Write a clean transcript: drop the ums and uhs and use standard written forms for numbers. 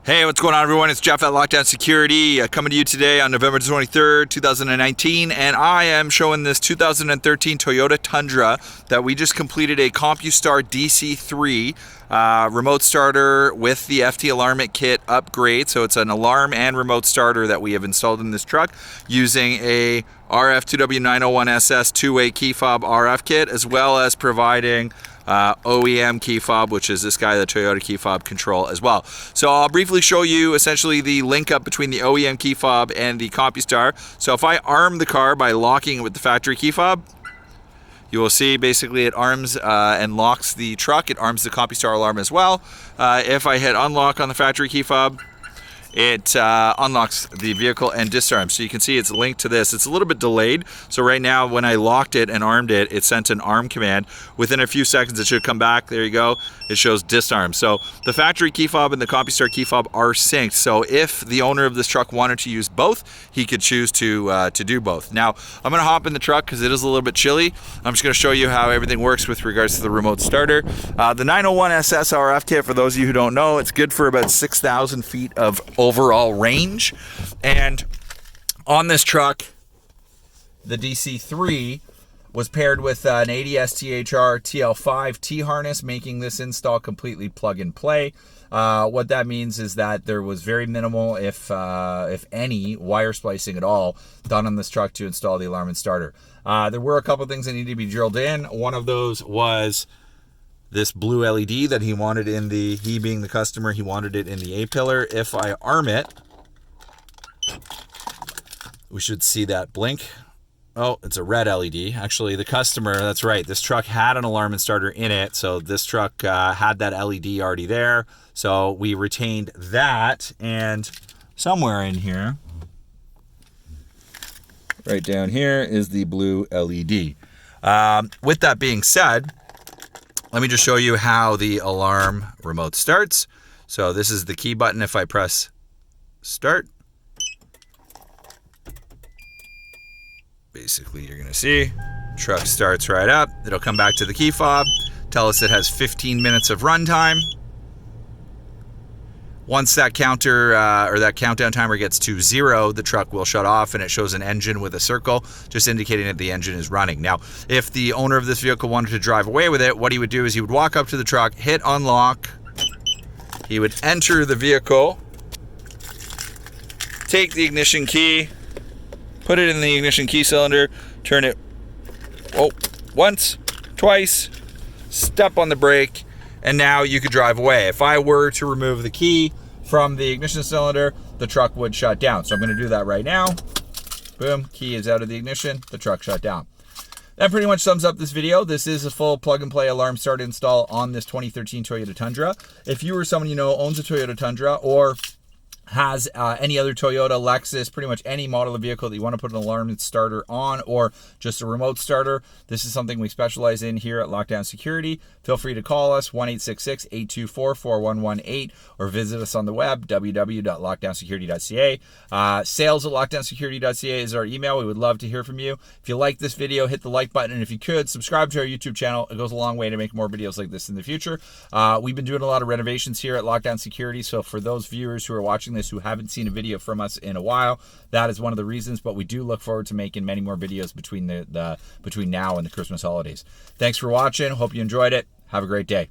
Hey, what's going on, everyone? It's Jeff at Lockdown Security, coming to you today on November 23rd, 2019, and I am showing this 2013 Toyota Tundra that we just completed a Compustar DC3 remote starter with the FT Alarmit kit upgrade. So it's an alarm and remote starter that we have installed in this truck using a RF2W901SS two-way key fob RF kit, as well as providing OEM key fob, which is this guy, the Toyota key fob control as well. So I'll briefly show you essentially the link up between the OEM key fob and the Compustar. So if I arm the car by locking it with the factory key fob, you will see basically it arms and locks the truck. It arms the Compustar alarm as well. If I hit unlock on the factory key fob, it unlocks the vehicle and disarms. So you can see it's linked to this. It's a little bit delayed. So right now when I locked it and armed it, it sent an arm command. Within a few seconds it should come back. There you go. It shows disarm. So the factory key fob and the Compustar key fob are synced. So if the owner of this truck wanted to use both, he could choose to do both. Now I'm going to hop in the truck because it is a little bit chilly. I'm just going to show you how everything works with regards to the remote starter. The 901SS RF kit, for those of you who don't know, it's good for about 6,000 feet of overall range. And on this truck, the DC3 was paired with an ADS-THR TL5 T-harness, making this install completely plug and play. What that means is that there was very minimal, if any, wire splicing at all done on this truck to install the alarm and starter. There were a couple things that needed to be drilled in. One of those was this blue LED that he wanted in the, he being the customer, he wanted it in the A-pillar. If I arm it, we should see that blink. Oh, it's a red LED. Actually, the customer, that's right, this truck had an alarm and starter in it, so this truck had that LED already there. So we retained that, and somewhere in here, right down here, is the blue LED. With that being said, let me just show you how the alarm remote starts. So this is the key button. If I press start, basically you're gonna see truck starts right up. It'll come back to the key fob, tell us it has 15 minutes of runtime. Once that counter or that countdown timer gets to 0, the truck will shut off and it shows an engine with a circle, just indicating that the engine is running. Now, if the owner of this vehicle wanted to drive away with it, what he would do is he would walk up to the truck, hit unlock, he would enter the vehicle, take the ignition key, put it in the ignition key cylinder, turn it once, twice, step on the brake, and now you could drive away. If I were to remove the key from the ignition cylinder, the truck would shut down. So I'm going to do that right now. Boom, key is out of the ignition, the truck shut down. That pretty much sums up this video. This is a full plug-and-play alarm start install on this 2013 Toyota Tundra. If you or someone you know owns a Toyota Tundra or has any other Toyota, Lexus, pretty much any model of vehicle that you want to put an alarm and starter on, or just a remote starter, this is something we specialize in here at Lockdown Security. Feel free to call us 1-866-824-4118 or visit us on the web, www.lockdownsecurity.ca. sales@lockdownsecurity.ca is our email. We would love to hear from you. If you like this video, hit the like button, and if you could, subscribe to our YouTube channel. It goes a long way to make more videos like this in the future. We've been doing a lot of renovations here at Lockdown Security, so for those viewers who are watching this who haven't seen a video from us in a while, that is one of the reasons, but we do look forward to making many more videos between now and the Christmas holidays. Thanks for watching. Hope you enjoyed it. Have a great day.